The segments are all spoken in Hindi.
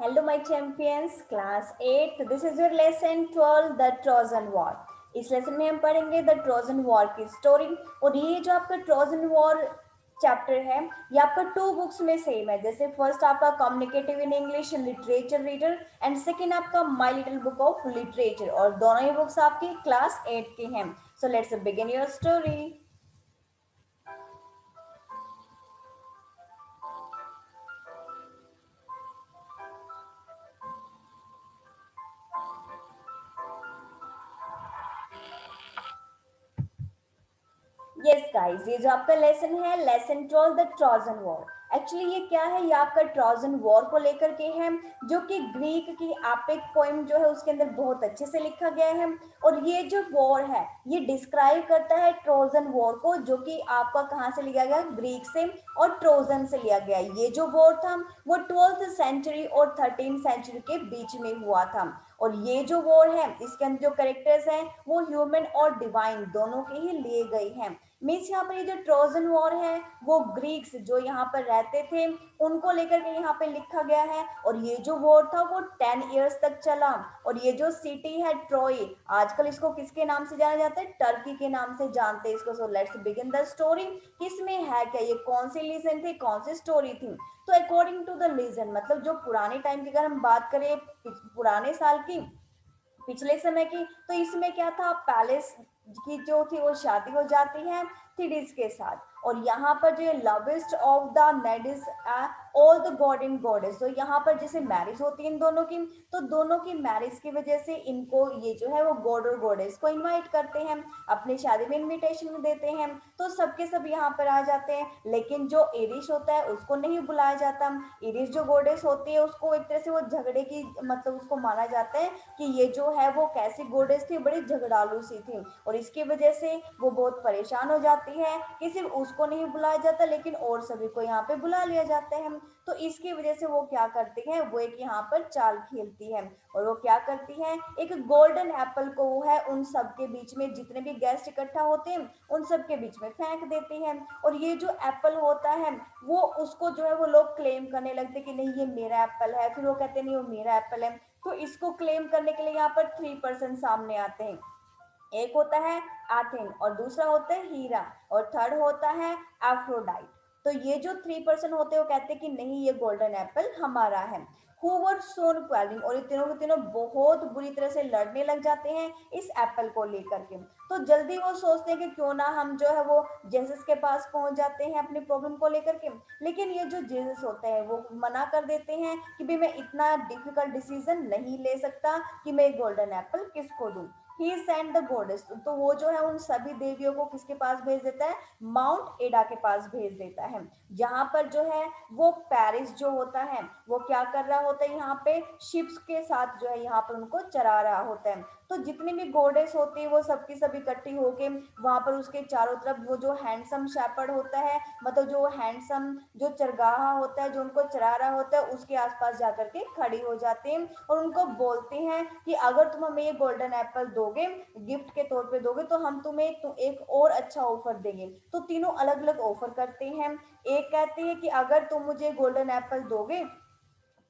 Hello, my champions, class 8. This is your lesson 12, The Trojan War. इस लेसन में हम पढ़ेंगे द ट्रोजन वॉर की स्टोरी। और ये जो आपका ट्रोजन वॉर चैप्टर है, ये आपका टू बुक्स में सेम है। जैसे फर्स्ट आपका communicative in English literature reader and second आपका my little book of literature, और दोनों ही बुक्स आपकी क्लास 8 की हैं। So let's begin your story. Yes guys, ये जो आपका लेसन है, lesson 12 the Trojan war. Actually ये क्या है, ये आपका ट्रोजन वॉर को लेकर के है, जो कि ग्रीक की एपिक पोइम जो है उसके अंदर बहुत अच्छे से लिखा गया है। और ये जो वॉर है, ये डिस्क्राइब करता है ट्रोजन वॉर को, जो कि आपका कहाँ से लिया गया, ग्रीक से और ट्रोजन से लिया गया। ये जो वॉर था वो 12th सेंचुरी और 13th सेंचुरी के बीच में हुआ था। और ये जो वॉर है, इसके अंदर जो करेक्टर्स हैं वो ह्यूमन और डिवाइन दोनों के ही लिए गए हैं। मीन्स यहाँ पर ये जो ट्रोजन वॉर है वो ग्रीक्स जो यहाँ पर रहते थे उनको लेकर के यहाँ पे लिखा गया है। और ये जो वॉर था वो 10 years तक चला। और ये जो सिटी है ट्रॉय, आजकल इसको किसके नाम से जाना जाता है, टर्की के नाम से जानते हैं इसको। सो लेट्स बिगिन द स्टोरी। किसमें है क्या, ये कौन सी लीजेंड थी, कौन सी स्टोरी थी। तो अकॉर्डिंग टू द लीजेंड, मतलब जो पुराने टाइम की अगर हम बात करें, पुराने साल की, पिछले समय की, तो इसमें क्या था, पैलेस की जो थी वो शादी हो जाती है थिडीज के साथ। और यहाँ पर जो loveliest of the Nereids all the god in goddess, तो यहाँ पर जैसे मैरिज होती है इन दोनों की, तो दोनों की मैरिज की वजह से इनको ये जो है वो गॉड और गॉडेस को इनवाइट करते हैं, अपनी शादी में इनविटेशन देते हैं। तो सबके सब यहाँ पर आ जाते हैं, लेकिन जो एरिश होता है उसको नहीं बुलाया जाता। एरिश जो गॉडेस होती है उसको एक तरह से वो झगड़े की, मतलब उसको माना जाता है कि ये जो है वो कैसी गोडेस थी, बड़ी झगड़ालू सी थी। और इसकी वजह से वो बहुत परेशान हो जाती है कि सिर्फ उसको नहीं बुलाया जाता लेकिन और सभी को यहाँ पे बुला लिया जाता है। तो इसकी वजह से वो क्या करती है, वो एक यहाँ पर चाल खेलती है। और वो क्या करती है, एक गोल्डन एप्पल को वो है उन सब के बीच में, जितने भी गेस्ट इकट्ठा होते हैं उन सब के बीच में फेंक देती है। और ये जो एप्पल होता है वो उसको जो है वो लोग क्लेम करने लगते कि नहीं ये मेरा एप्पल है, फिर वो कहते नहीं वो मेरा एप्पल है। तो इसको क्लेम करने के लिए यहाँ पर 3 पर्सन सामने आते हैं। एक होता है एथेन, और दूसरा होता है हीरा, और थर्ड होता है एफ्रोडाइट। तो ये जो 3 पर्सन होते हैं वो कहते हैं कि नहीं ये गोल्डन एप्पल हमारा है। हूवर सोन क्वेलिंग, और ये तीनों के तीनों बहुत बुरी तरह से लड़ने लग जाते हैं इस एप्पल को लेकर के। तो जल्दी वो सोचते हैं कि क्यों ना हम जो है वो जेसस के पास पहुंच जाते हैं अपनी प्रॉब्लम को लेकर के। लेकिन ये जो जेसस होते हैं वो मना कर देते हैं कि भाई मैं इतना डिफिकल्ट डिसीजन नहीं ले सकता कि मैं गोल्डन एप्पल किसको दूं। ही सेंड द गोडेस, तो वो जो है उन सभी देवियों को किसके पास भेज देता है, माउंट एडा के पास भेज देता है। जहां पर जो है वो पेरिस जो होता है वो क्या कर रहा होता है, यहाँ पे शिप्स के साथ जो है यहाँ पर उनको चरा रहा होता है। तो जितनी भी गोडेस होती है वो सबकी सब इकट्ठी होके वहां पर उसके चारों तरफ वो जो हैंडसम शेपर्ड होता है, मतलब जो हैंडसम जो चरगाहा होता है जो उनको चरा रहा होता है उसके आसपास जाकर के खड़ी हो जाते हैं। और उनको बोलते हैं कि अगर तुम हमें ये गोल्डन एप्पल दोगे, गिफ्ट के तौर पे दोगे, तो हम तुम्हें एक और अच्छा ऑफर देंगे। तो तीनों अलग अलग ऑफर करते हैं। एक कहते हैं कि अगर तुम मुझे गोल्डन एप्पल दोगे,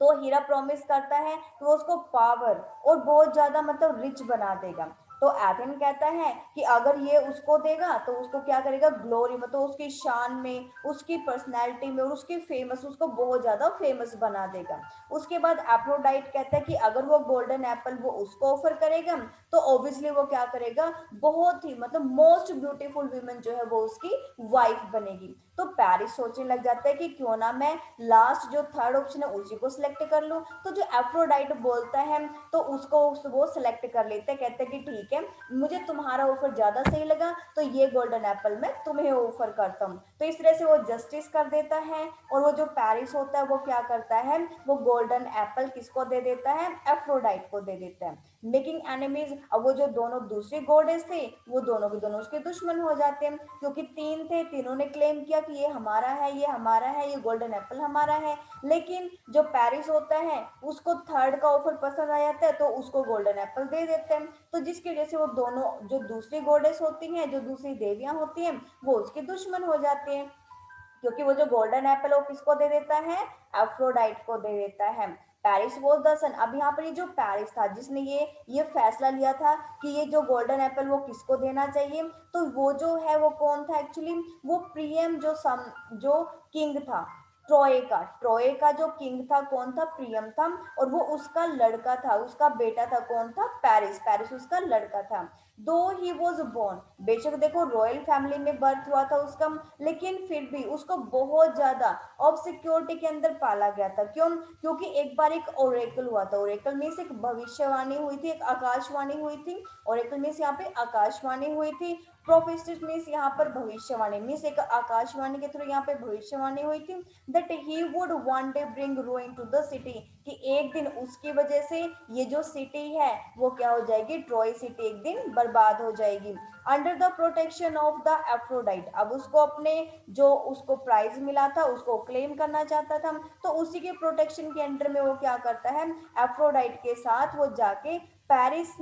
तो हीरा प्रॉमिस करता है कि वो उसको पावर और बहुत ज्यादा मतलब रिच बना देगा। तो एथेन कहता है कि अगर ये उसको देगा तो उसको क्या करेगा, ग्लोरी, मतलब उसकी शान में, उसकी पर्सनैलिटी में और उसकी फेमस, उसको बहुत ज्यादा फेमस बना देगा। उसके बाद एप्रोडाइट कहता है कि अगर वो गोल्डन एप्पल वो उसको ऑफर करेगा तो ऑब्वियसली वो क्या करेगा, बहुत ही मतलब मोस्ट ब्यूटीफुल वीमेन जो है वो उसकी वाइफ बनेगी। तो पेरिस सोचने लग जाता है कि क्यों ना मैं लास्ट जो थर्ड ऑप्शन है उसी को सिलेक्ट कर लूं। तो जो एफ्रोडाइट बोलता है तो उसको वो सिलेक्ट कर लेते हैं, कहते हैं कि ठीक है मुझे तुम्हारा ऑफर ज्यादा सही लगा तो ये गोल्डन एप्पल मैं तुम्हें ऑफर करता हूँ। तो इस तरह से वो जस्टिस कर देता है। और वो जो पेरिस होता है वो क्या करता है, वो गोल्डन एप्पल किसको दे देता है, एफ्रोडाइट को दे देता है। मेकिंग एनिमीज, अब वो जो दोनों दूसरे गॉडेस थे वो दोनों के दोनों उसके दुश्मन हो जाते हैं, क्योंकि तीन थे, तीनों ने क्लेम किया कि ये हमारा है, ये हमारा है, ये गोल्डन एप्पल हमारा है। लेकिन जो पेरिस होता है उसको थर्ड का ऑफर पसंद आ जाता है तो उसको गोल्डन एप्पल दे देते हैं। तो जिसकी वजह से वो दोनों जो दूसरी गॉडेस होती हैं, जो दूसरी देवियां होती हैं, वो उसके दुश्मन हो जाते हैं। क्योंकि वो जो गोल्डन एप्पल वो किसको दे देता है, एफ्रोडाइट को दे देता है। पेरिस वॉज द सन। अब यहाँ पर ये जो पेरिस था जिसने ये फैसला लिया था कि ये जो गोल्डन एप्पल वो किसको देना चाहिए, तो वो जो है वो कौन था एक्चुअली, वो प्रियम जो किंग था ट्रोय का जो किंग था कौन था, प्रियम था। और वो उसका लड़का था, उसका बेटा था, कौन था, पेरिस। पेरिस उसका लड़का था। दो ही वॉज बोर्न, बेशक देखो रॉयल फैमिली में बर्थ हुआ था उसका, लेकिन फिर भी उसको बहुत ज्यादा ऑब्सक्योरिटी के अंदर पाला गया था। क्यों, क्योंकि एक बार एक ओरेकल हुआ था। ओरेकल मीन्स एक भविष्यवाणी हुई थी, एक आकाशवाणी हुई थी। ओरेकल मीन्स यहाँ पे आकाशवाणी हुई थी। प्रोफेसिस मीन्स यहाँ पर भविष्यवाणी, मीन्स एक आकाशवाणी के थ्रू यहाँ पे भविष्यवाणी हुई थी that he would one day bring ruin to the city, कि एक दिन उसकी वजह से ये जो सिटी है वो क्या हो जाएगी, ट्रॉय सिटी एक दिन बर्बाद हो जाएगी। Under the protection of the Aphrodite, अब उसको अपने जो उसको प्राइज मिला था उसको क्लेम करना चाहता था, तो उसी के प्रोटेक्शन के अंडर में वो क्या करता है, एफ्रोडाइट के साथ वो जाके पेरिस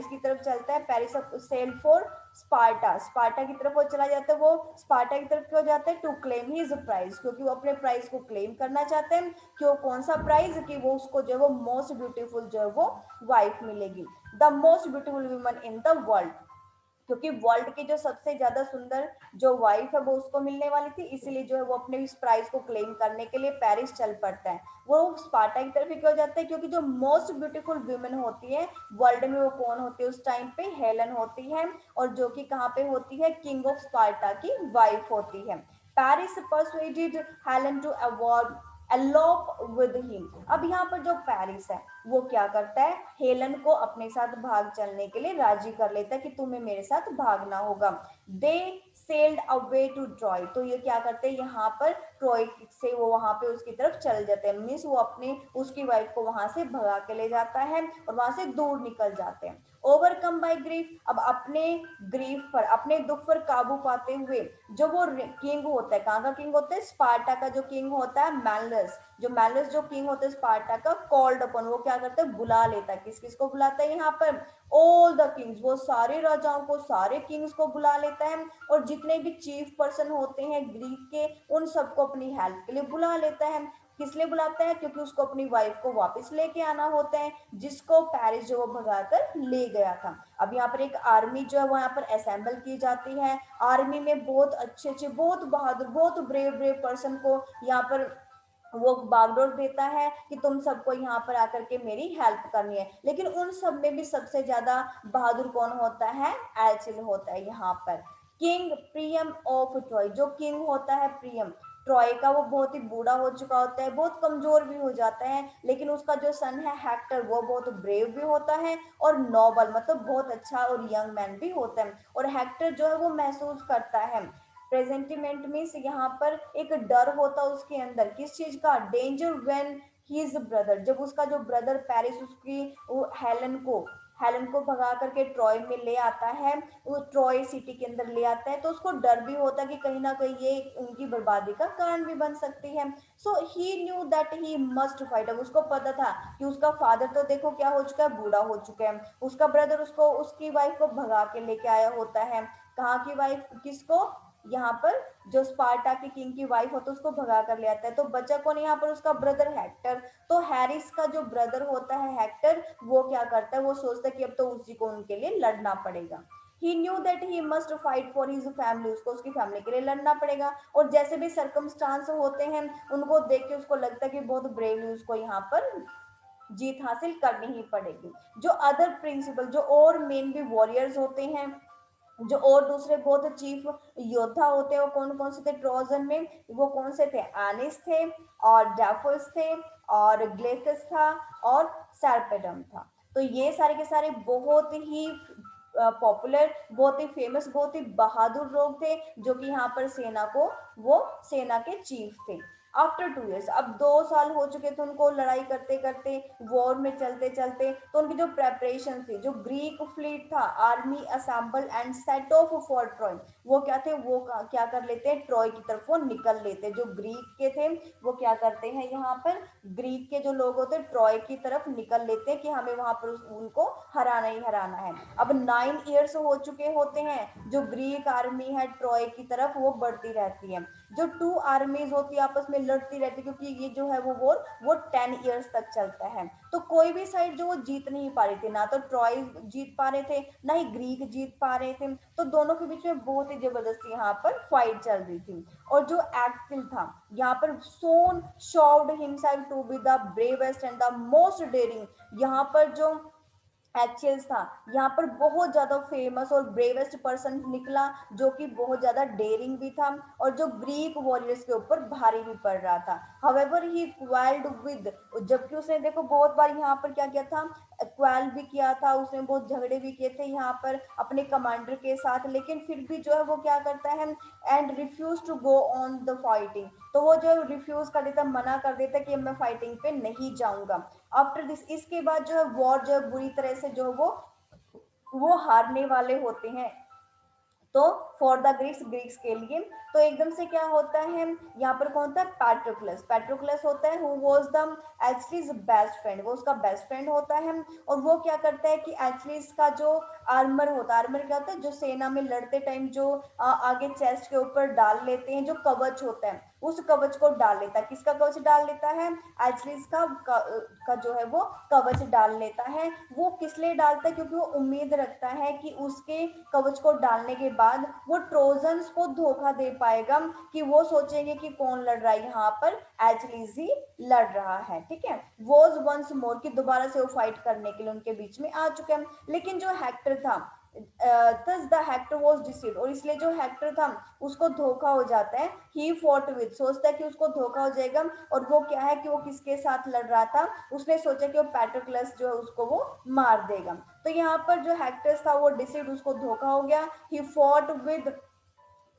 की तरफ चलता है। Paris sail for Sparta, Sparta की तरफ वो चला जाता है। वो स्पार्टा की तरफ क्यों जाता है, टू क्लेम हिज प्राइज, क्योंकि वो अपने प्राइज को क्लेम करना चाहते हैं। क्यों, कौन सा प्राइज, कि वो उसको जो है वो मोस्ट ब्यूटीफुल जो है वो वाइफ मिलेगी, the most beautiful woman in the world, क्योंकि वर्ल्ड की जो सबसे ज्यादा सुंदर जो वाइफ है वो उसको मिलने वाली थी, इसीलिए जो है वो अपने इस प्राइज को क्लेम करने के लिए पेरिस चल पड़ता है। वो स्पार्टा की तरफ क्यों जाता है, क्योंकि जो मोस्ट ब्यूटीफुल वुमेन होती है वर्ल्ड में वो कौन होती है उस टाइम पे, हेलन होती है, और जो कि कहाँ पे होती है, किंग ऑफ स्पार्टा की वाइफ होती है। Paris persuaded Helen to award elope with him. अब यहाँ पर जो पेरिस है वो क्या करता है, हेलन को अपने साथ भाग चलने के लिए राजी कर लेता है कि तुम्हें मेरे साथ भागना होगा। दे सेल्ड अवे टू ट्रॉय, तो ये क्या करते हैं यहाँ पर, ट्रॉय से वो वहां पे उसकी तरफ चल जाते हैं, मीन्स वो अपने उसकी वाइफ को वहां से भगा के ले जाता है और वहां से दूर निकल जाते हैं। ओवरकम बाय ग्रीफ, अब अपने ग्रीफ पर, अपने दुख पर काबू पाते हुए, जो वो किंग होता है, कहाँ का किंग होता है, स्पार्टा का जो किंग होता है मैलस, जो मैलस जो किंग होता है स्पार्टा का, कॉल्ड अपन, वो क्या करता है, बुला लेता है। किस किस को बुलाता है यहाँ पर, ऑल द किंग्स, वो सारे राजाओं को, सारे किंग्स को बुला लेता है, और जितने भी चीफ पर्सन होते हैं ग्रीक के उन सबको अपनी हेल्प के लिए बुला लेता है। किस लिए बुलाता है, क्योंकि उसको अपनी वाइफ को वापस लेके आना होता है, जिसको पेरिस जो वो भगाकर ले गया था। अब यहाँ पर एक आर्मी जो है वो यहाँ पर असेंबल की जाती है। आर्मी में बहुत अच्छे अच्छे, बहुत बहादुर, बहुत ब्रेव ब्रेव पर्सन को यहाँ पर वो बागडोर देता है कि तुम सबको यहाँ पर आकर के मेरी हेल्प करनी है। लेकिन उन सब में भी सबसे ज्यादा बहादुर कौन होता है, एल्चिल होता है यहाँ पर। किंग प्रियम ऑफ ट्रॉय, जो किंग होता है प्रियम ट्रॉय का, वो बहुत ही बूढ़ा हो चुका होता है, बहुत कमजोर भी हो जाता है, लेकिन उसका जो सन है हेक्टर वो बहुत ब्रेव भी होता है और नोबल, मतलब बहुत अच्छा और यंग मैन भी होता है। और हेक्टर जो है वो महसूस करता है, प्रेजेंटिमेंट मीन्स यहाँ पर एक डर होता है उसके अंदर, किस चीज का, danger when he is brother, जब उसका जो ब्रदर पेरिस उसकी हेलन को भगा करके ट्रॉय में ले आता है, वो ट्रॉय सिटी के अंदर ले आता है, तो उसको डर भी होता है कि कहीं ना कहीं ये उनकी बर्बादी का कारण भी बन सकती है। So he knew that he must fight, अब उसको पता था कि उसका फादर तो देखो क्या हो चुका है, बूढ़ा हो चुका है, उसका ब्रदर उसको उसकी वाइफ को भगा के लेके आया होता है, कहाँ की वाइफ, किसको, यहाँ पर जो स्पार्टा की किंग की वाइफ होती है उसको भगा कर ले आता है, तो बचा कौन यहाँ पर, उसका ब्रदर हेक्टर। तो हैरिस का जो ब्रदर होता है हेक्टर, वो क्या करता है, वो सोचता है कि अब तो उसी को उनके लिए लड़ना पड़ेगा। He knew that he must fight for his family, उसको उसकी फैमिली के लिए लड़ना पड़ेगा, और जैसे भी सरकमस्टांस होते हैं उनको देख के उसको लगता है कि बहुत ब्रेवली उसको यहाँ पर जीत हासिल करनी ही पड़ेगी। जो अदर प्रिंसिपल, जो और मेन भी वॉरियर्स होते हैं, जो और दूसरे बहुत चीफ योद्धा होते हैं, वो कौन कौन से थे ट्रोजन में, वो कौन से थे, एनिस थे, और डेफोस थे, और ग्लेथस था, और सर्पेडम था। तो ये सारे के सारे बहुत ही पॉपुलर, बहुत ही फेमस, बहुत ही बहादुर लोग थे, जो कि यहाँ पर सेना को, वो सेना के चीफ थे। आफ्टर 2 years, अब 2 साल हो चुके थे उनको लड़ाई करते करते, वॉर में चलते चलते, तो उनकी जो प्रेपरेशन थी, जो ग्रीक फ्लीट था, army assemble and set of for Troy, वो क्या थे, वो क्या कर लेते हैं, ट्रॉय की तरफ वो निकल लेते, जो ग्रीक के थे वो क्या करते हैं, यहाँ पर ग्रीक के जो लोग होते हैं ट्रॉय की तरफ निकल लेते हैं कि हमें वहां पर उनको हराना ही हराना है। अब 9 years हो चुके होते हैं, जो ग्रीक आर्मी है ट्रॉय की तरफ वो बढ़ती रहती है। जो टू आर्मीज होती है आपस में लड़ती रहती, क्योंकि ये जो है वो वॉर वो 10 ईयर्स तक चलता है। तो कोई भी साइड जो वो जीत नहीं पा रही थी, ना तो ट्रॉय जीत पा रहे थे, ना ही ग्रीक जीत पा रहे थे। तो दोनों के बीच में बहुत ही जबरदस्ती यहाँ पर फाइट चल रही थी। और जो एक्टिल था यहाँ पर, soon showed himself to be the bravest and the most daring, यहाँ पर जो एक्चुअल्स था यहाँ पर बहुत ज्यादा फेमस और ब्रेवेस्ट पर्सन निकला, जो कि बहुत ज्यादा डेयरिंग भी था और जो ग्रीक वॉरियर्स के ऊपर भारी भी पड़ रहा था। हावेवर ही क्वाइल्ड विद, जबकि उसने देखो बहुत बार यहाँ पर क्या किया था, क्वाल भी किया था उसने, बहुत झगड़े भी किए थे यहाँ पर अपने कमांडर के साथ, लेकिन फिर भी जो है वो क्या करता है, and refuse to go on the fighting. तो वो जो रिफ्यूज कर देता, मना कर देता कि मैं फाइटिंग पे नहीं जाऊंगा। आफ्टर दिस, इसके बाद जो है वॉर जो है बुरी तरह से जो वो हारने वाले होते हैं। तो फॉर द ग्रीक्स, ग्रीक्स के लिए, तो एकदम से क्या होता है, यहाँ पर कौन होता है, पैट्रोक्लस। पैट्रोक्लस होता है who was the Achilles best friend, वो उसका बेस्ट फ्रेंड होता है। और वो क्या करता है कि एचलीज का जो आर्मर होता है, आर्मर क्या होता है, जो सेना में लड़ते टाइम जो आगे चेस्ट के ऊपर डाल लेते हैं, जो कवच होता है, उस कवच को डाल लेता है। किसका कवच डाल लेता है, एचलीज का जो है वो कवच डाल लेता है। वो किस लिए डालता है, क्योंकि वो उम्मीद रखता है कि उसके कवच को डालने के बाद वो ट्रोजन्स को धोखा दे पाएगा, कि वो सोचेंगे कि कौन लड़ रहा है, यहाँ पर एचलीज ही लड़ रहा है। ठीक है, वॉज वंस मोर, की दोबारा से वो फाइट करने के लिए उनके बीच में आ चुके हैं। लेकिन जो हेक्टर था, thus the Hector was deceived, और इसलिए जो हेक्टर था उसको धोखा हो जाता है। ही फॉट विद, सोचता है कि उसको धोखा हो जाएगा, और वो क्या है कि वो किसके साथ लड़ रहा था, उसने सोचा कि वो पैट्रोक्लस जो है उसको वो मार देगा। तो यहाँ पर जो हेक्टर्स था वो डिसीड, उसको धोखा हो गया। He fought with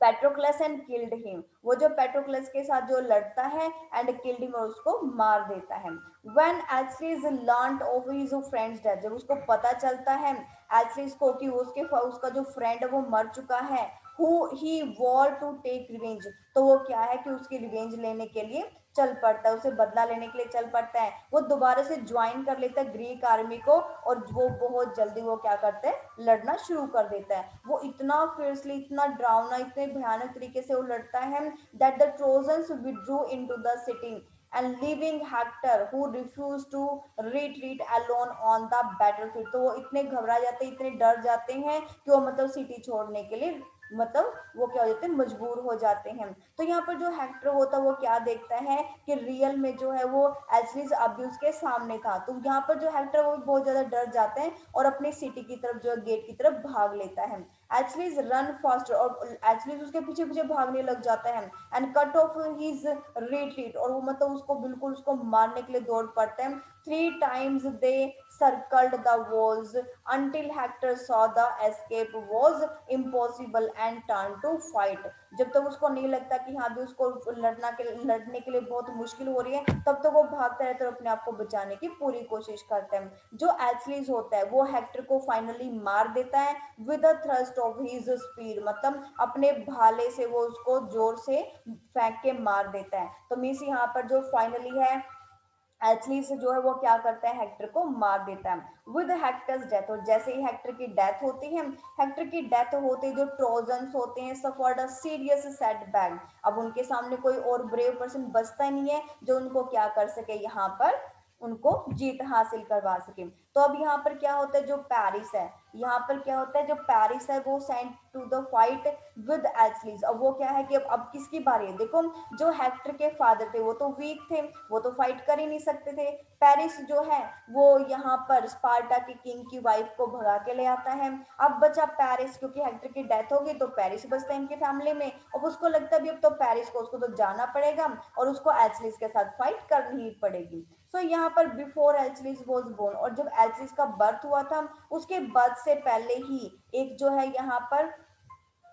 Patroclus and killed him, वो जो पेट्रोक्लस के साथ जो लड़ता है एंड किल्ड हिम, और उसको मार देता है। When Achilles learned of his friend's death, जब उसको पता चलता है एचलीज को कि उसके उसका जो फ्रेंड है वो मर चुका है, who he war to take revenge, तो वो क्या है कि उसकी रिवेंज लेने के लिए चल पड़ता है, उसे बदला लेने के लिए चल पड़ता है। वो दोबारा से ज्वाइन कर लेता है ग्रीक आर्मी को, और वो बहुत जल्दी वो क्या करता है, लड़ना शुरू कर देता है। वो इतना फियर्सली, इतना डरावना, इतने भयानक तरीके से वो लड़ता है, that the trojans withdrew into the city and leaving Hector who refused to retreat alone on the battlefield। तो वो इतने घबरा जाते हैं, इतने डर जाते हैं कि वो मतलब सिटी छोड़ने के लिए, मतलब वो क्या हो जाते हैं, मजबूर हो जाते हैं। तो यहाँ पर जो हेक्टर होता है वो क्या देखता है कि रियल में जो है वो एचलीज अभी उसके सामने था। तो यहाँ पर जो हेक्टर वो बहुत ज्यादा डर जाते हैं और अपनी सिटी की तरफ जो गेट की तरफ भाग लेता है। एचलीज रन फास्टर, और एचलीज उसके पीछे पीछे भागने लग जाता है, and cut off his retreat, और वो मतलब उसको बिल्कुल उसको मारने के लिए दौड़ पड़ते हैं। 3 times they circled the walls until Hector saw the escape was impossible and turned to fight। जब तक उसको नहीं लगता कि हाँ भी उसको लड़ने के लिए बहुत मुश्किल हो रही है, तब तक वो भागता रहता है और अपने आप को बचाने की पूरी कोशिश करता है। जो एचलीज होता है वो हेक्टर को फाइनली मार देता है with a thrust of his speed, मतलब अपने भाले से वो उसको जोर से फेंक के मार देता है। तो मीन्स यहाँ पर जो फाइनली है एचली से जो है वो क्या करता है, हेक्टर को मार देता है विद हेक्टर्स डेथ। और जैसे ही हेक्टर की डेथ होती है, हेक्टर की डेथ होते ही जो ट्रोजन्स होते हैं सफर्ड अ सीरियस सेटबैक। अब उनके सामने कोई और ब्रेव पर्सन बचता ही नहीं है जो उनको क्या कर सके, यहाँ पर उनको जीत हासिल करवा सके। तो अब यहाँ पर क्या होता है, जो पेरिस है, यहाँ पर क्या होता है, जो पेरिस है वो sent to the fight with Achilles. अब वो क्या है कि अब किसकी बारी है, देखो जो हेक्टर के फादर थे वो तो वीक थे, वो तो फाइट कर ही नहीं सकते थे। पेरिस जो है वो यहाँ पर स्पार्टा के किंग की वाइफ को भगा के ले आता है। अब बचा पेरिस, क्योंकि हेक्टर की डेथ होगी तो पेरिस बचता है इनकी फैमिली में। अब उसको लगता है भी अब तो पेरिस को, उसको तो जाना पड़ेगा और उसको एचलिस के साथ फाइट करनी ही पड़ेगी। सो यहाँ पर बिफोर एचलिस वॉज बोर्न, और जब एचलिस का बर्थ हुआ था उसके बर्थ से पहले ही एक जो है यहाँ पर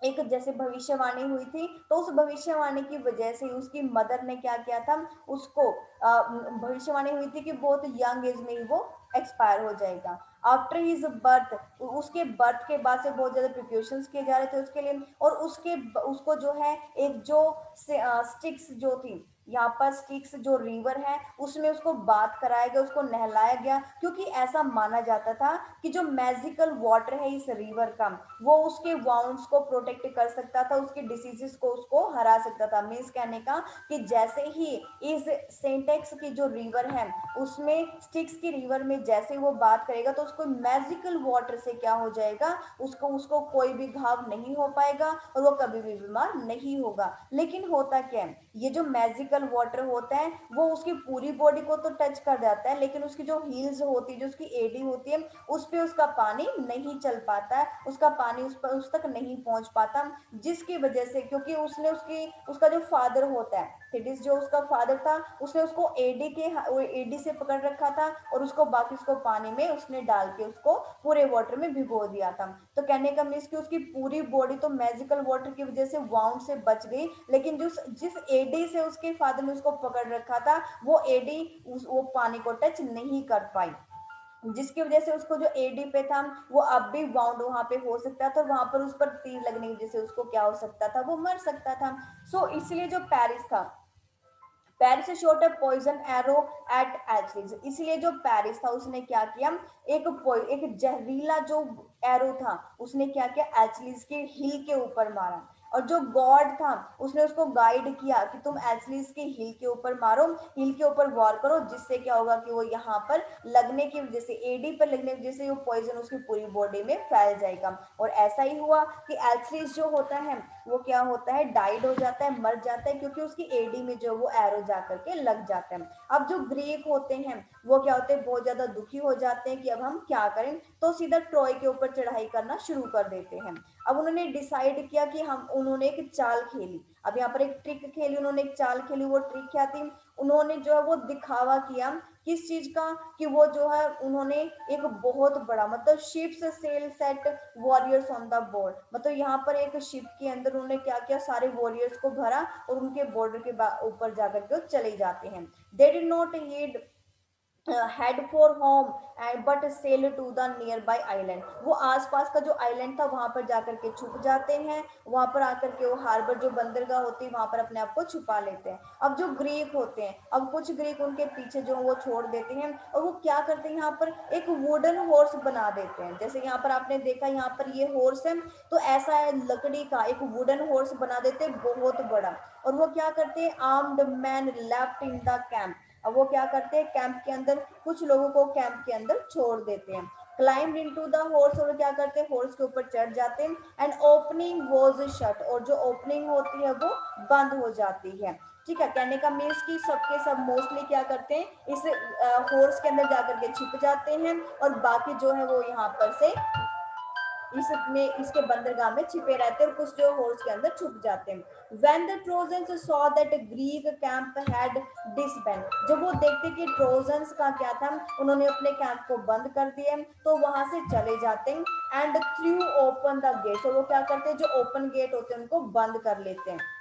एक जैसे भविष्यवाणी हुई थी, तो उस भविष्यवाणी की वजह से उसकी मदर ने क्या किया था, उसको भविष्यवाणी हुई थी कि बहुत यंग एज में ही वो एक्सपायर हो जाएगा। आफ्टर हिज बर्थ, उसके बर्थ के बाद से बहुत ज्यादा प्रिपरेशंस किए जा रहे थे उसके लिए, और उसके उसको जो है एक जो स्टिक्स जो थी, यहाँ पर स्टिक्स जो रिवर है उसमें उसको बात कराया गया, उसको नहलाया गया, क्योंकि ऐसा माना जाता था कि जो मैजिकल वाटर है इस रिवर का, वो उसके वाउंड्स को प्रोटेक्ट कर सकता था, उसके डिसीजेस को उसको हरा सकता था। मीन्स कहने का कि जैसे ही इस सेंटेक्स की जो रिवर है उसमें स्टिक्स की रिवर में जैसे वो बात करेगा तो उसको मैजिकल वाटर से क्या हो जाएगा, उसको उसको कोई भी घाव नहीं हो पाएगा और वो कभी भी बीमार नहीं होगा। लेकिन होता क्या है, ये जो मैजिकल वाटर होता है वो उसकी पूरी बॉडी को तो टच कर जाता है, लेकिन उसकी जो हील्स होती है, जो उसकी एडी होती है, उस पे उसका पानी नहीं चल पाता है, उसका पानी उस पर उस तक नहीं पहुंच पाता, जिसकी वजह से, क्योंकि उसने उसकी उसका जो फादर होता है, थिटिस जो उसका फादर था, उसने उसको एडी से पकड़ रखा था और उसको बाकी उसको पानी में उसने डाल के उसको पूरे वाटर में भिगो दिया था। तो कहने का मीन्स कि उसकी पूरी बॉडी तो मैजिकल वाटर की वजह से वाउंड से बच गई, लेकिन जिस जिस एडी से उसके फादर ने उसको पकड़ रखा था वो एडी वो पानी को टच नहीं कर पाई, जिसकी वजह से उसको जो एडी पे था वो अब भी वाउंड वहां पे हो सकता था, वहां पर उस पर तीर लगने की वजह से उसको क्या हो सकता था, वो मर सकता था। सो इसलिए जो पेरिस था, Paris shot a poison arrow at Achilles, इसलिए जो पेरिस था उसने क्या किया, एक जहरीला जो एरो था उसने क्या किया, एचलिस के हिल के ऊपर मारा। और जो गॉड था उसने उसको गाइड किया कि तुम एचलिस के हिल के ऊपर मारो, हिल के ऊपर वॉर करो, जिससे क्या होगा कि वो यहाँ पर लगने की वजह से, एडी पर लगने की वजह से वो पॉइजन उसकी पूरी बॉडी में फैल जाएगा। और ऐसा ही हुआ कि एचलिस जो होता है वो क्या होता है, डाइड हो जाता है, मर जाता है, क्योंकि उसकी एडी में जो वो एरो जा करके लग जाता है। अब जो ग्रीक होते हैं वो क्या होते हैं, बहुत ज्यादा दुखी हो जाते हैं कि अब हम क्या करें, तो सीधा ट्रॉय के ऊपर चढ़ाई करना शुरू कर देते हैं। अब उन्होंने डिसाइड किया कि हम उन्होंने एक चाल खेली, अब यहाँ पर एक ट्रिक खेली, उन्होंने एक चाल खेली। वो ट्रिक क्या थी, उन्होंने जो है वो दिखावा किया किस चीज का, कि वो जो है उन्होंने एक बहुत बड़ा मतलब ships sail set warriors on the board, मतलब यहाँ पर एक शिप के अंदर उन्होंने क्या किया, सारे वॉरियर्स को भरा और उनके बॉर्डर के ऊपर जाकर के चले जाते हैं। They did not heed head for home and but sail to the nearby island, वो आसपास का जो आइलैंड था वहां पर जाकर के छुप जाते हैं, वहां पर आकर के वो हार्बर जो बंदरगाह होती है वहां पर अपने आप को छुपा लेते हैं। अब जो ग्रीक होते हैं, अब कुछ ग्रीक उनके पीछे जो वो छोड़ देते हैं और वो क्या करते हैं, यहाँ पर एक वुडन हॉर्स बना देते हैं। जैसे यहाँ पर आपने देखा, यहाँ पर ये हॉर्स है तो ऐसा है, लकड़ी का एक वुडन हॉर्स बना देते हैं बहुत बड़ा। और वो क्या करते हैं, armed man left in the camp, अब वो क्या करते हैं, कैंप के अंदर कुछ लोगों को कैंप के अंदर छोड़ देते हैं। क्लाइंब इनटू द हॉर्स, और क्या करते हैं, हॉर्स के ऊपर चढ़ जाते हैं। एंड ओपनिंग वाज शट, और जो ओपनिंग होती है वो बंद हो जाती है। ठीक है, कहने का मीन्स कि सबके सब मोस्टली क्या करते हैं, इस हॉर्स के अंदर जाकर के छिप जाते हैं और बाकी जो है वो यहाँ पर से इसमें इसके बंदरगाह में छिपे रहते हैं और कुछ जो हॉर्स के अंदर छुप जाते हैं। When the Trojans saw that Greek camp had disbanded, जब वो देखते कि ट्रोजन्स का क्या था, उन्होंने अपने कैंप को बंद कर दिए, तो वहां से चले जाते हैं। And threw open the gate, तो वो क्या करते हैं, जो ओपन गेट होते हैं उनको बंद कर लेते हैं।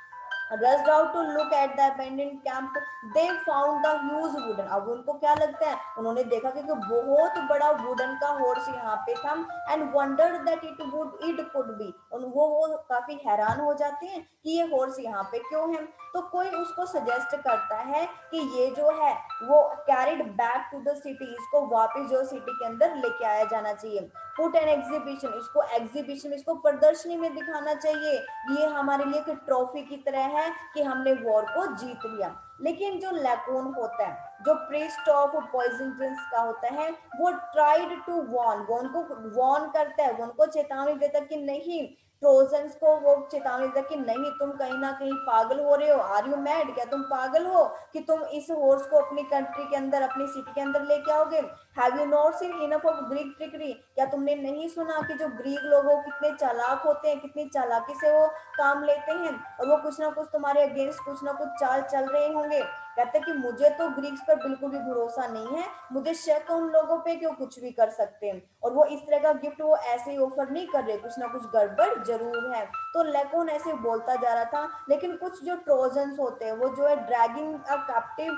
rushed out to look at the abandoned camp, they found the huge wooden, अब उनको क्या लगता है, उन्होंने देखा कि बहुत बड़ा वुडन का हॉर्स यहाँ पे था। And wondered that it could be, और वो काफी हैरान हो जाते हैं कि ये हॉर्स यहाँ पे क्यों है। तो कोई उसको सजेस्ट करता है कि ये जो है वो carried back to the city, इसको वापस जो सिटी के अंदर लेके आया जाना चाहिए। पुट एन एग्जीबिशन, इसको एग्जीबिशन, इसको प्रदर्शनी में दिखाना चाहिए, ये हमारे लिए एक ट्रॉफी की तरह है कि हमने वॉर को जीत लिया। लेकिन जो लैकोन होता है, जो प्रीस्ट ऑफ पॉइजन का होता है, वो ट्राइड टू वॉर्न, वो उनको वॉर्न करता है, वो उनको चेतावनी देता है कि नहीं, ट्रोजन्स को वो चेतावनी देता कि नहीं, तुम कहीं ना कहीं पागल हो रहे हो, आर यू मैड, क्या तुम पागल हो कि तुम इस हॉर्स को अपनी कंट्री के अंदर, अपनी सिटी के अंदर लेके आओगे। Have you not seen enough of Greek trickery, क्या तुमने नहीं सुना कि जो ग्रीक लोग हो कितने चालाक होते हैं, कितनी चालाकी से वो काम लेते हैं, और वो कुछ ना कुछ तुम्हारे अगेंस्ट कुछ ना कुछ चाल चल रहे होंगे। कहते कि मुझे तो ग्रीक्स पर बिल्कुल भी भरोसा नहीं है, मुझे शक है उन लोगों पे कि वो कुछ भी कर सकते हैं, और वो इस तरह का गिफ्ट वो ऐसे ही ऑफर नहीं कर रहे, कुछ ना कुछ गड़बड़ जरूर है। तो लेकोन ऐसे बोलता जा रहा था, लेकिन कुछ जो ट्रोजन्स होते हैं वो जो है ड्रैगिंग अ कैप्टिव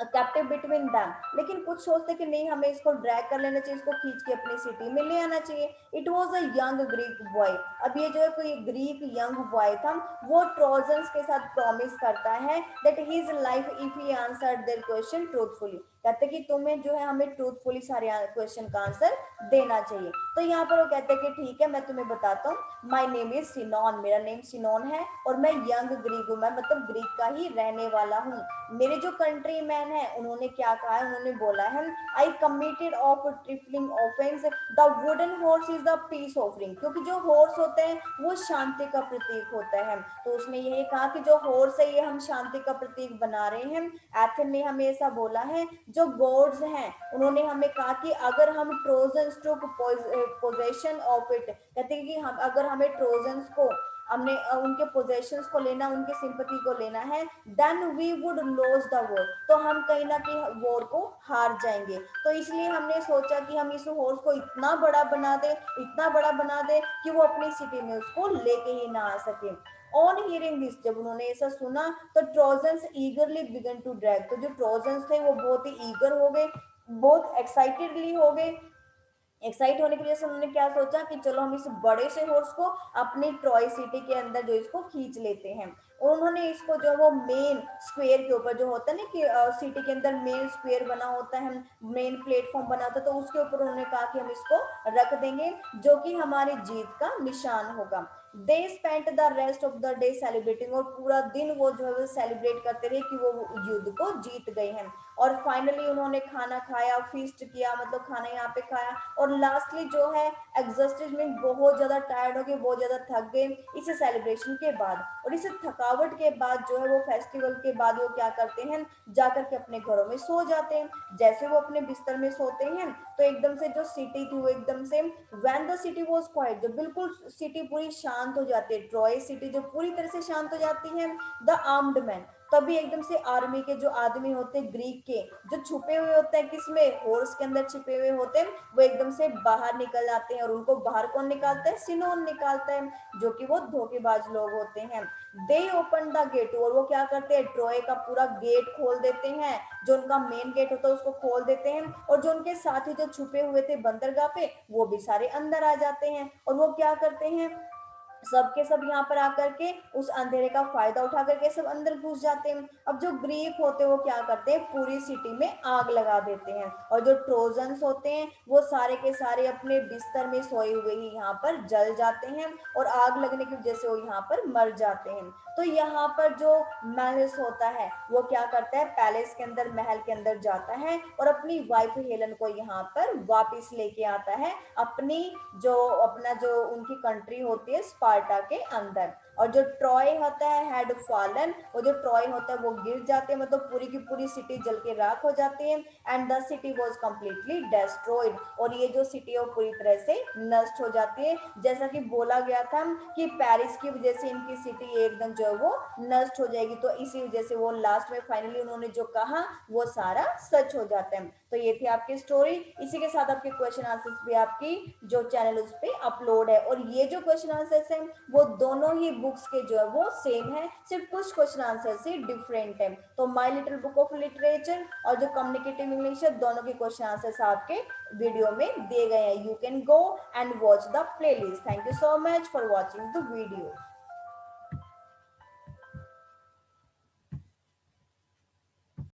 कैप्टिव बिटवीन दैम। लेकिन कुछ सोचते कि नहीं, हमें इसको ड्रैग कर लेना चाहिए, इसको खींच के अपनी सिटी में ले आना चाहिए। It was a young Greek boy. अब ये जो है कोई ग्रीक यंग बॉय था, वो ट्रोजन्स के साथ प्रॉमिस करता है that his life if he answered their question truthfully. कहते कि तुम्हें जो है हमें ट्रूथफुली सारे क्वेश्चन का आंसर देना चाहिए। तो यहाँ पर वो कहते हैं कि ठीक है, मैं तुम्हें बताता हूँ। माई नेम इज सिनोन, मेरा नेम सिनोन है, और मैं यंग ग्रीक हूँ, मैं मतलब ग्रीक का ही रहने वाला हूँ। मेरे जो कंट्री मैन है उन्होंने क्या कहा है, उन्होंने बोला है I committed of trifling offence, the wooden horse is the peace offering. क्योंकि जो हॉर्स होते हैं वो शांति का प्रतीक होता है, तो उसने ये कहा कि जो हॉर्स है ये हम शांति का प्रतीक बना रहे हैं। एथेन ने हमें ऐसा बोला है। जो गॉड्स हैं उन्होंने हमें कहा कि अगर हम Trojans to possession of it, कहते हैं कि हम अगर हमें ट्रोजन्स को हमने उनके पोजेशंस को लेना, उनके सिंपथी को लेना है, then we would lose the war, तो हम कहीं ना कहीं वॉर को हार जाएंगे। तो इसलिए हमने सोचा कि हम इस हॉर्स को इतना बड़ा बना दे, इतना बड़ा बना दे कि वो अपनी सिटी में उसको लेके ही ना आ सके। ऑन हियरिंग दिस, जब उन्होंने ऐसा सुना तो Trojans eagerly began to drag, तो जो ट्रोजन्स थे वो बहुत ही ईगर हो गए, बहुत एक्साइटेडली हो गए। एक्साइट होने की वजह से उन्होंने क्या सोचा कि चलो हम इस बड़े से हॉर्स को अपनी ट्रॉय सिटी के अंदर जो इसको खींच लेते हैं। और उन्होंने इसको जो वो मेन स्क्वायर के ऊपर जो होता है ना कि सिटी के अंदर मेन स्क्वायर बना होता है, मेन प्लेटफॉर्म बना होता है, तो उसके ऊपर उन्होंने कहा कि हम इसको रख देंगे, जो कि हमारी जीत का निशान होगा। They spent the rest of the day celebrating, और पूरा दिन वो जो है वो सेलिब्रेट करते रहे कि वो युद्ध को जीत गए हैं। और फाइनली उन्होंने खाना खाया, फीस्ट किया, मतलब खाना यहाँ पे खाया, और लास्टली जो है एग्जॉस्टेड में बहुत ज्यादा टायर्ड हो गए, बहुत ज्यादा थक गए इस सेलिब्रेशन के बाद। और इस थकावट के बाद जो है वो फेस्टिवल के बाद वो क्या करते हैं, जाकर के अपने घरों में सो जाते हैं। जैसे वो अपने बिस्तर में सोते हैं तो एकदम से जो सिटी थी वो एकदम से, when the city was quite, जो बिल्कुल सिटी पूरी शांत हो जाती है, ट्रॉय सिटी जो पूरी तरह से शांत हो जाती है, द आर्म्ड मैन, तभी एकदम से आर्मी के जो आदमी होते हैं ग्रीक के, जो छुपे हुए होते हैं किसमें, हॉर्स के अंदर छिपे हुए होते हैं, वो एकदम से बाहर निकल आते हैं। और उनको बाहर कौन निकालता है, सिनोन निकालता है, जो कि वो धोखेबाज लोग होते हैं। दे ओपन द गेट, और वो क्या करते हैं, ट्रॉय का पूरा गेट खोल देते हैं, जो उनका मेन गेट होता है उसको खोल देते हैं। और जो उनके साथी जो छुपे हुए थे बंदरगाह पे, वो भी सारे अंदर आ जाते हैं। और वो क्या करते हैं, सबके सब यहाँ पर आकर के उस अंधेरे का फायदा उठा करके सब अंदर घुस जाते हैं। अब जो ग्रीक होते हैं वो क्या करते हैं, पूरी सिटी में आग लगा देते हैं। और जो ट्रोजन्स होते हैं वो सारे के सारे अपने बिस्तर में सोए हुए ही यहाँ पर जल जाते हैं, और आग लगने की वजह से वो यहाँ पर मर जाते हैं। तो यहाँ पर जो मैलिस होता है वो क्या करता है, पैलेस के अंदर, महल के अंदर जाता है, और अपनी वाइफ हेलन को यहाँ पर वापिस लेके आता है अपनी जो अपना जो उनकी कंट्री होती है स्पार्टा के अंदर। और जो ट्रॉय होता है हैड फॉलन, वो जो ट्रॉय होता है वो गिर जाते हैं, मतलब पूरी की पूरी सिटी जल के राख हो जाती है। And the city was completely destroyed, और ये जो सिटी है वो पूरी तरह से नष्ट हो जाती है। जैसा कि बोला गया था कि पेरिस की वजह से इनकी सिटी एकदम जो है वो नष्ट हो जाएगी, तो इसी वजह से वो लास्ट में फाइनली उन्होंने जो कहा वो सारा सच हो जाता है। तो ये थी आपकी स्टोरी। इसी के साथ आपके क्वेश्चन आंसर्स भी आपकी जो चैनल उस पे अपलोड है, और ये जो क्वेश्चन आंसर्स हैं वो दोनों ही बुक्स के जो है वो सेम है, सिर्फ कुछ क्वेश्चन आंसर्स ही डिफरेंट है। तो my little book of literature और जो कम्युनिकेटिव इंग्लिश है, दोनों के क्वेश्चन आंसर्स आपके वीडियो में दिए गए हैं। You can go and watch the playlist. Thank you so much for watching the video.